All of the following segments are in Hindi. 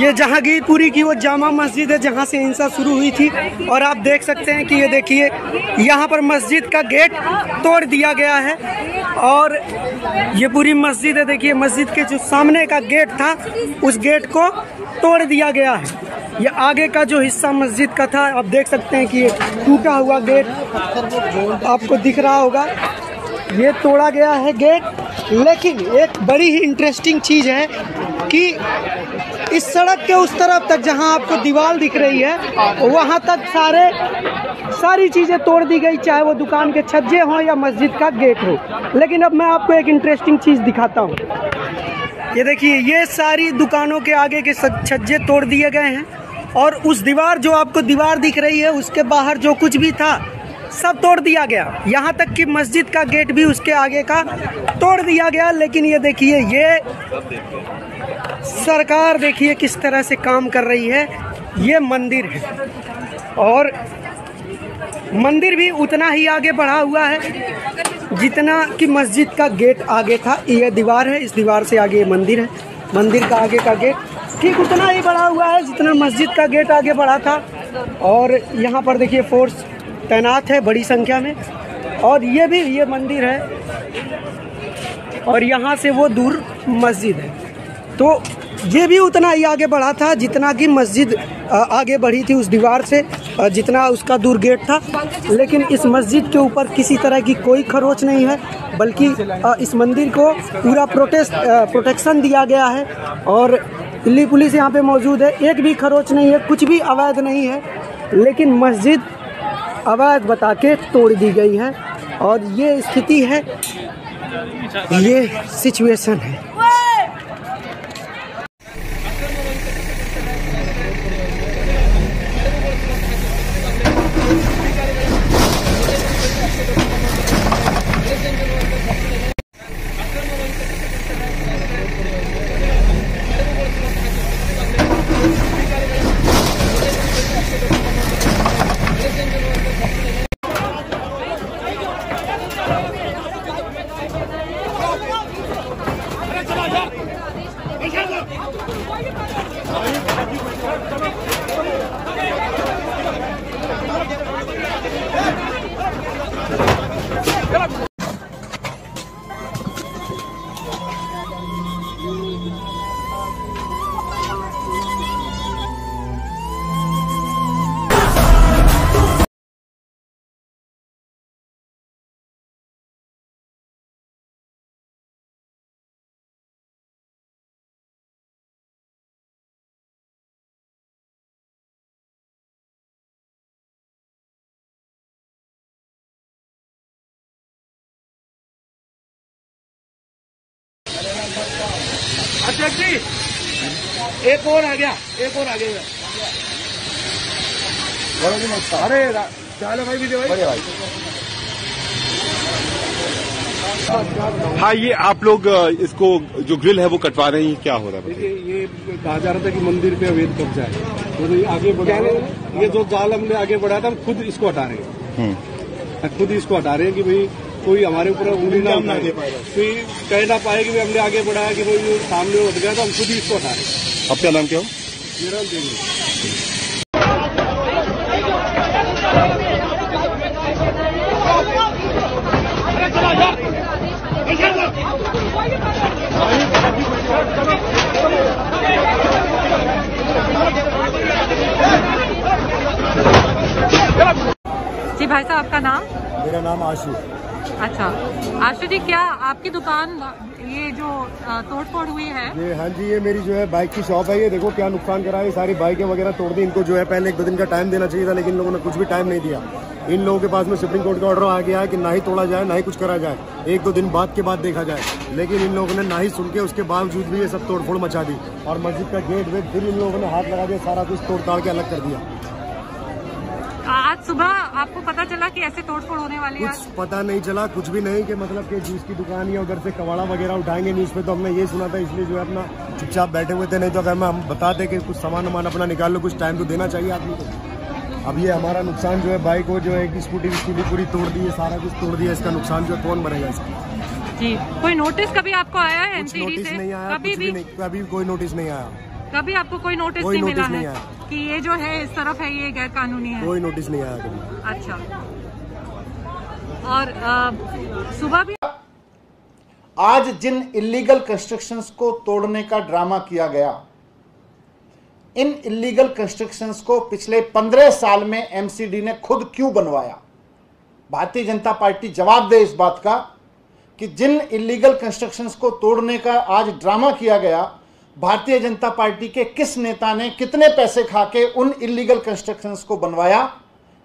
ये जहांगीरपुरी की वो जामा मस्जिद है जहाँ से हिंसा शुरू हुई थी। और आप देख सकते हैं कि ये देखिए यहाँ पर मस्जिद का गेट तोड़ दिया गया है। और ये पूरी मस्जिद है, देखिए मस्जिद के जो सामने का गेट था उस गेट को तोड़ दिया गया है। ये आगे का जो हिस्सा मस्जिद का था आप देख सकते हैं कि ये टूटा हुआ गेट आपको दिख रहा होगा, ये तोड़ा गया है गेट। लेकिन एक बड़ी ही इंटरेस्टिंग चीज़ है कि इस सड़क के उस तरफ तक जहां आपको दीवार दिख रही है वहां तक सारी चीज़ें तोड़ दी गई, चाहे वो दुकान के छज्जे हों या मस्जिद का गेट हो। लेकिन अब मैं आपको एक इंटरेस्टिंग चीज़ दिखाता हूँ। ये देखिए ये सारी दुकानों के आगे के छज्जे तोड़ दिए गए हैं और उस दीवार जो आपको दीवार दिख रही है उसके बाहर जो कुछ भी था सब तोड़ दिया गया। यहाँ तक कि मस्जिद का गेट भी उसके आगे का तोड़ दिया गया। लेकिन ये देखिए ये सरकार देखिए किस तरह से काम कर रही है। ये मंदिर है और मंदिर भी उतना ही आगे बढ़ा हुआ है जितना कि मस्जिद का गेट आगे था। ये दीवार है, इस दीवार से आगे ये मंदिर है। मंदिर का आगे का गेट ठीक उतना ही बढ़ा हुआ है जितना मस्जिद का गेट आगे बढ़ा था। और यहाँ पर देखिए फोर्स तैनात है बड़ी संख्या में। और ये मंदिर है और यहाँ से वो दूर मस्जिद है। तो ये भी उतना ही आगे बढ़ा था जितना कि मस्जिद आगे बढ़ी थी उस दीवार से, जितना उसका दूर गेट था। लेकिन इस मस्जिद के ऊपर किसी तरह की कोई खरोच नहीं है, बल्कि इस मंदिर को पूरा प्रोटेक्शन दिया गया है। और दिल्ली पुलिस यहाँ पे मौजूद है, एक भी खरोच नहीं है, कुछ भी अवैध नहीं है। लेकिन मस्जिद अवैध बता के तोड़ दी गई है और ये स्थिति है, ये सिचुएशन है। अच्छा जी, एक और आ गया, एक और आ गया। अरे चलो भाई वीडियो भाई। हाँ, ये आप लोग इसको जो ग्रिल है वो कटवा रहे हैं, क्या हो रहा है? देखिए ये कहा जा रहा था कि मंदिर पे अवैध कब्जा है, तो ये आगे बढ़ा रहे हैं। ये जो जाल हमने आगे बढ़ाया था हम खुद इसको हटा रहे हैं, खुद इसको हटा रहे हैं कि भाई कोई हमारे ऊपर उंगली ना उठाए, कोई कह ना पाए कि भाई हमने आगे बढ़ाया कि भाई सामने उठ गया, तो हम खुद ही इसको हटा रहे हैं। आपका नाम क्या हो? मेरा नाम देंगे। जी भाई साहब, आपका नाम? मेरा नाम आशु। अच्छा आशु जी, क्या आपकी दुकान ये जो तोड़फोड़ हुई है? ये हाँ जी, ये मेरी जो है बाइक की शॉप है। ये देखो क्या नुकसान करा है, सारी बाइकें वगैरह तोड़ दी। इनको जो है पहले 1-2 दिन का टाइम देना चाहिए था, लेकिन इन लोगों ने कुछ भी टाइम नहीं दिया। इन लोगों के पास में सुप्रीम कोर्ट का ऑर्डर आ गया है कि ना ही तोड़ा जाए ना ही कुछ करा जाए, 1-2 दिन बाद के बाद देखा जाए। लेकिन इन लोगों ने ना ही सुन के उसके बावजूद भी ये सब तोड़फोड़ मचा दी और मस्जिद का गेट वेट फिर इन लोगों ने हाथ लगा दिया, सारा कुछ तोड़ ताड़ के अलग कर दिया। आज सुबह आपको पता चला कि ऐसे तोड़फोड़ होने वाली है? कुछ पता नहीं चला, कुछ भी नहीं कि मतलब कि जिसकी दुकान या उधर से कबाड़ा वगैरह उठाएंगे न्यूज़ पे, तो हमने ये सुना था, इसलिए जो है अपना चुपचाप बैठे हुए थे। नहीं तो अगर हम बता दें कि कुछ सामान वामान अपना निकाल लो, कुछ टाइम तो देना चाहिए आदमी को। अब ये हमारा नुकसान जो है, बाइक वो जो है एक स्कूटी भी पूरी तोड़ दी है, सारा कुछ तोड़ दिया। इसका नुकसान जो कौन भरेगा इसका? जी, कोई नोटिस कभी आपको आया है? कुछ नोटिस नहीं आया, कभी भी कोई नोटिस नहीं आया। कभी आपको कोई नोटिस नहीं मिला है कि ये जो है इस तरफ है ये गैर कानूनी है? कोई नोटिस नहीं आया कभी। अच्छा। और सुबह भी आज जिन इलीगल कंस्ट्रक्शंस को तोड़ने का ड्रामा किया गया, इन इलीगल कंस्ट्रक्शंस को पिछले 15 साल में एमसीडी ने खुद क्यों बनवाया? भारतीय जनता पार्टी जवाब दे इस बात का कि जिन इलीगल कंस्ट्रक्शंस को तोड़ने का आज ड्रामा किया गया, भारतीय जनता पार्टी के किस नेता ने कितने पैसे खा के उन इलीगल कंस्ट्रक्शंस को बनवाया,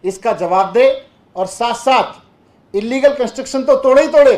इसका जवाब दे। और साथ साथ इलीगल कंस्ट्रक्शन तो तोड़े ही तोड़े,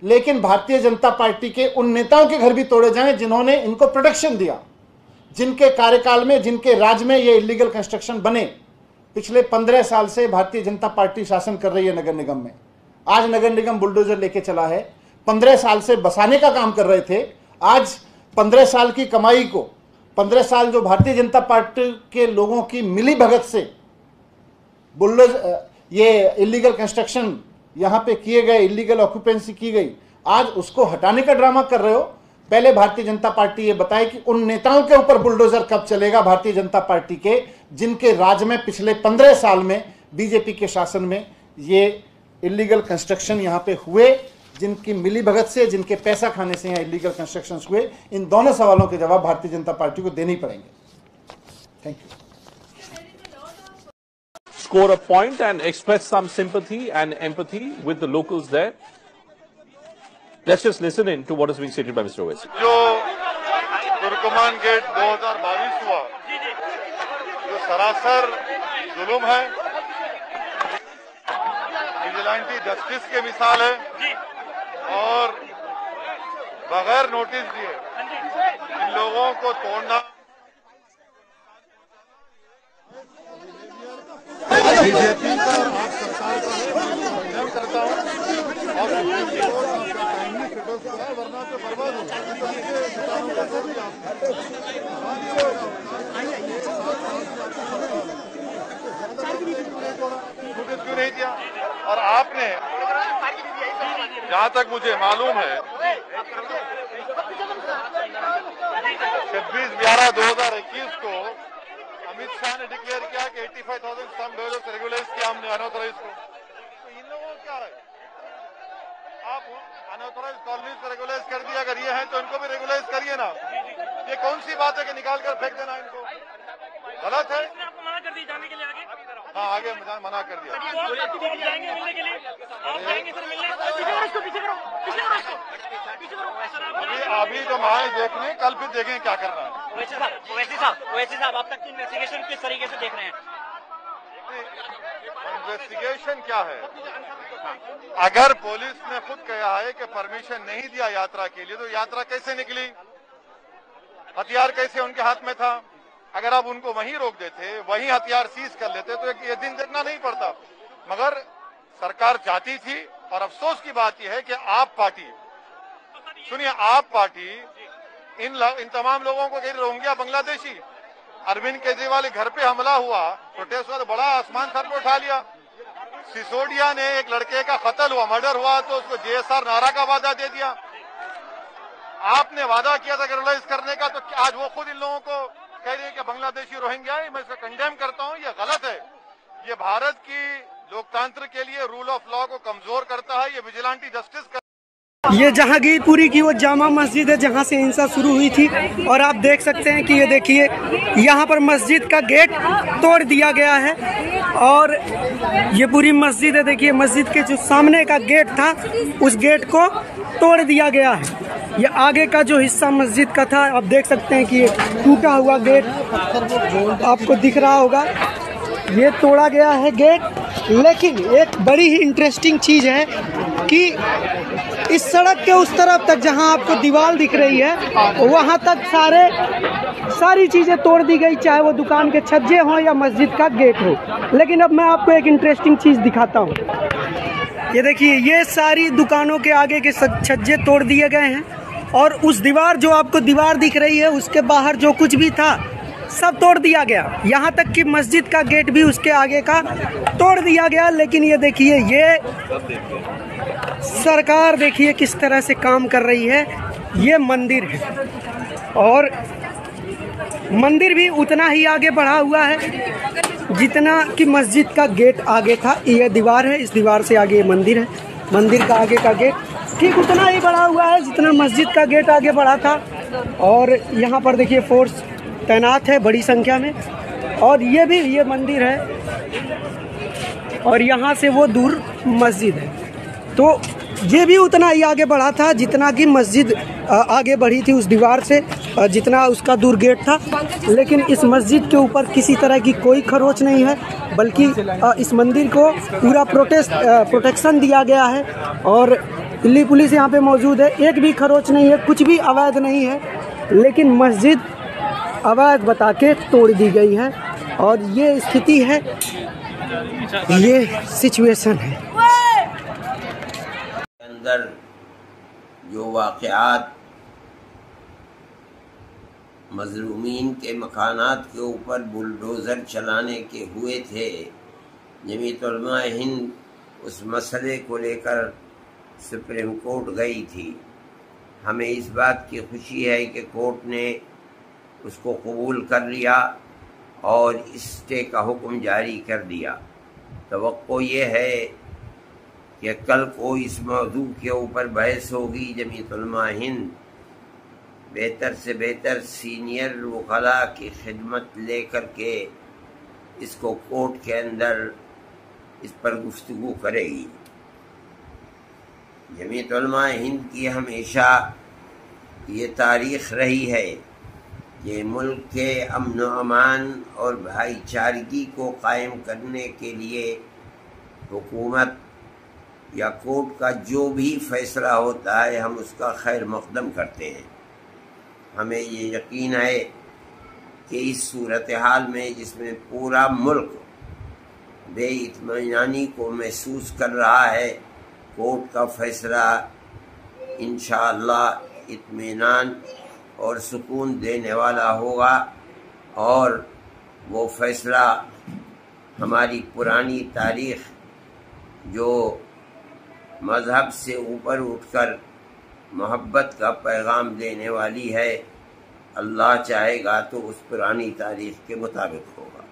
लेकिन भारतीय जनता पार्टी के उन नेताओं के घर भी तोड़े जाएं जिन्होंने इनको प्रोटेक्शन दिया, जिनके कार्यकाल में, जिनके राज में ये इलीगल कंस्ट्रक्शन बने। पिछले 15 साल से भारतीय जनता पार्टी शासन कर रही है नगर निगम में। आज नगर निगम बुलडोजर लेके चला है। 15 साल से बसाने का काम कर रहे थे, आज 15 साल की कमाई को, 15 साल जो भारतीय जनता पार्टी के लोगों की मिली भगत से बुलडोजर, ये इलीगल कंस्ट्रक्शन यहाँ पे किए गए, इलीगल ऑक्यूपेंसी की गई, आज उसको हटाने का ड्रामा कर रहे हो। पहले भारतीय जनता पार्टी ये बताए कि उन नेताओं के ऊपर बुलडोजर कब चलेगा भारतीय जनता पार्टी के, जिनके राज में पिछले 15 साल में बीजेपी के शासन में ये इलीगल कंस्ट्रक्शन यहाँ पे हुए, जिनकी मिली भगत से, जिनके पैसा खाने से यहाँ इलीगल कंस्ट्रक्शन हुए। इन दोनों सवालों के जवाब भारतीय जनता पार्टी को देने ही पड़ेंगे। Thank you. Score a point and express some sympathy and empathy with the locals there. Let's just listen in to what is being stated by Mr. Owaisi. जो तुर्कमान गेट 2022 हुआ, जो सरासर जुल्म है, विजिलेंटी जस्टिस के मिसाल है और बगैर नोटिस दिए इन लोगों को तोड़ना। बीजेपी का आप सरकार का करता हूँ और वरना तो बर्बाद हो। क्यों नहीं दिया? और आपने, जहाँ तक मुझे मालूम है, 26/11/2021 को अमित शाह ने डिक्लेयर किया कि 85,000 स्लम डेवलपर्स रेगुलाइज किया हमने अनऑथराइज को। तो इन लोगों को क्या है? आप अनऑथराइज कॉलोनीज को रेगुलाइज कर दिया, अगर ये है तो इनको भी रेगुलाइज करिए ना। ये कौन सी बात है कि निकाल कर फेंक देना इनको? गलत है। मना कर दी जाने के लिए आगे? हाँ, आगे मना कर दिया। अभी तो माए देखने, कल फिर देखें क्या करना है। ओवैसी साहब, अब तक की इन्वेस्टिगेशन किस तरीके से देख रहे हैं? इन्वेस्टिगेशन क्या है? अगर पुलिस ने खुद कहा है कि परमिशन नहीं दिया यात्रा के लिए, तो यात्रा कैसे निकली? हथियार कैसे उनके हाथ में था? अगर आप उनको वहीं रोक देते, वहीं हथियार सीज कर लेते, तो ये दिन देखना नहीं पड़ता। मगर सरकार चाहती थी, और अफसोस की बात यह है कि आप पार्टी, सुनिए, आप पार्टी इन तमाम लोगों को कह रही, रोहिंग्या बांग्लादेशी, अरविंद केजरीवाल घर पे हमला हुआ, प्रोटेस्ट हुआ तो बड़ा आसमान सर पे उठा लिया। सिसोदिया ने एक लड़के का कत्ल हुआ, मर्डर हुआ, तो उसको जेएसआर नारा का वादा दे दिया। आपने वादा किया था रेगुलाइज करने का, तो आज वो खुद इन लोगों को कह रही है कि बांग्लादेशी रोहिंग्या है। मैं इसे कंडेम करता हूं, ये गलत है। ये भारत की लोकतंत्र के लिए रूल ऑफ लॉ को कमजोर करता है। ये विजिलेंटी जस्टिस ये जहांगीरपुरी की वो जामा मस्जिद है जहां से हिंसा शुरू हुई थी, और आप देख सकते हैं कि ये देखिए यहाँ पर मस्जिद का गेट तोड़ दिया गया है, और ये पूरी मस्जिद है। देखिए मस्जिद के जो सामने का गेट था उस गेट को तोड़ दिया गया है। ये आगे का जो हिस्सा मस्जिद का था, आप देख सकते हैं कि ये टूटा हुआ गेट आपको दिख रहा होगा, ये तोड़ा गया है गेट। लेकिन एक बड़ी ही इंटरेस्टिंग चीज़ है कि इस सड़क के उस तरफ तक जहां आपको दीवार दिख रही है, वहां तक सारी चीज़ें तोड़ दी गई, चाहे वो दुकान के छज्जे हों या मस्जिद का गेट हो। लेकिन अब मैं आपको एक इंटरेस्टिंग चीज़ दिखाता हूं। ये देखिए, ये सारी दुकानों के आगे के छज्जे तोड़ दिए गए हैं, और उस दीवार, जो आपको दीवार दिख रही है, उसके बाहर जो कुछ भी था सब तोड़ दिया गया। यहाँ तक कि मस्जिद का गेट भी उसके आगे का तोड़ दिया गया। लेकिन ये देखिए, ये सरकार देखिए किस तरह से काम कर रही है। ये मंदिर है, और मंदिर भी उतना ही आगे बढ़ा हुआ है जितना कि मस्जिद का गेट आगे था। ये दीवार है, इस दीवार से आगे ये मंदिर है। मंदिर का आगे का गेट ठीक उतना ही बढ़ा हुआ है जितना मस्जिद का गेट आगे बढ़ा था। और यहाँ पर देखिए फोर्स तैनात है बड़ी संख्या में। और ये मंदिर है और यहाँ से वो दूर मस्जिद है। तो ये भी उतना ही आगे बढ़ा था जितना कि मस्जिद आगे बढ़ी थी उस दीवार से, जितना उसका दूर गेट था। लेकिन इस मस्जिद के ऊपर किसी तरह की कोई खरोच नहीं है, बल्कि इस मंदिर को पूरा प्रोटेक्शन दिया गया है। और दिल्ली पुलिस यहाँ पे मौजूद है। एक भी खरोच नहीं है, कुछ भी अवैध नहीं है, लेकिन मस्जिद अवैध बता के तोड़ दी गई है। और ये स्थिति है, ये सिचुएशन है। अंदर जो वाक़यात मज़लूमीन के मकानात के ऊपर बुलडोज़र चलाने के हुए थे, जमीयत उलमा हिंद उस मसले को लेकर सुप्रीम कोर्ट गई थी। हमें इस बात की खुशी है कि कोर्ट ने उसको कबूल कर लिया और स्टे का हुक्म जारी कर दिया। तवक्को ये है कि कल को इस मौजू के ऊपर बहस होगी। जमीयत उलमा हिंद बेहतर से बेहतर सीनियर वकला की खिदमत लेकर के इसको कोर्ट के अंदर इस पर गुफ्तगू करेगी। जमीयत उलमा हिंद की हमेशा ये तारीख़ रही है कि मुल्क के अमन व अमान और भाईचारगी को कायम करने के लिए हुकूमत या कोर्ट का जो भी फैसला होता है हम उसका खैर मकदम करते हैं। हमें ये यकीन है कि इस सूरत हाल में जिसमें पूरा मुल्क बेइत्मीनानी को महसूस कर रहा है, कोर्ट का फैसला इंशाअल्लाह इत्मीनान और सुकून देने वाला होगा। और वो फैसला हमारी पुरानी तारीख़ जो मज़हब से ऊपर उठकर मोहब्बत का पैगाम देने वाली है, अल्लाह चाहेगा तो उस पुरानी तारीख़ के मुताबिक होगा।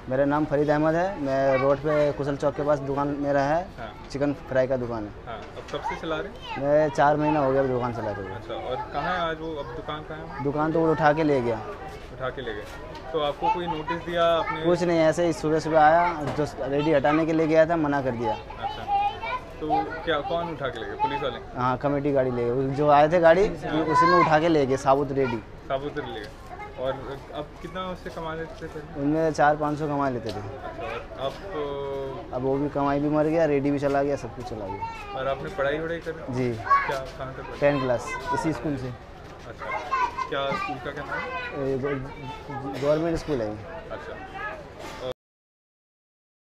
मेरा नाम फरीद अहमद है। मैं रोड पे कुशल चौक के पास दुकान मेरा है। चिकन फ्राई का दुकान है। अब कब से चला रहे? मैं 4 महीना हो गया दुकान चलाते हुए। अच्छा, और कहाँ है आज वो? अब दुकान कहाँ है? दुकान तो वो उठा के ले गया। उठा के ले गए? तो आपको कोई नोटिस दिया आपने? कुछ नहीं, ऐसे ही सुबह सुबह आया, जो रेडी हटाने के लिए गया था मना कर दिया। अच्छा, तो क्या कौन उठा के ले गए? पुलिस वाले? हाँ, कमेटी गाड़ी ले गए। जो आए थे गाड़ी उसी में उठा के ले गए, साबुत रेडी। साबुत ले गए। और अब कितना उससे कमा लेते थे? उनमें 400-500 कमा लेते थे। अच्छा, अब वो भी कमाई भी मर गया, रेडी भी चला गया, सब कुछ चला गया। और आपने पढ़ाई कर? जी। क्या, कहाँ तक? 10th क्लास इसी स्कूल से। अच्छा, क्या स्कूल का क्या नाम है? गवर्नमेंट स्कूल है। अच्छा।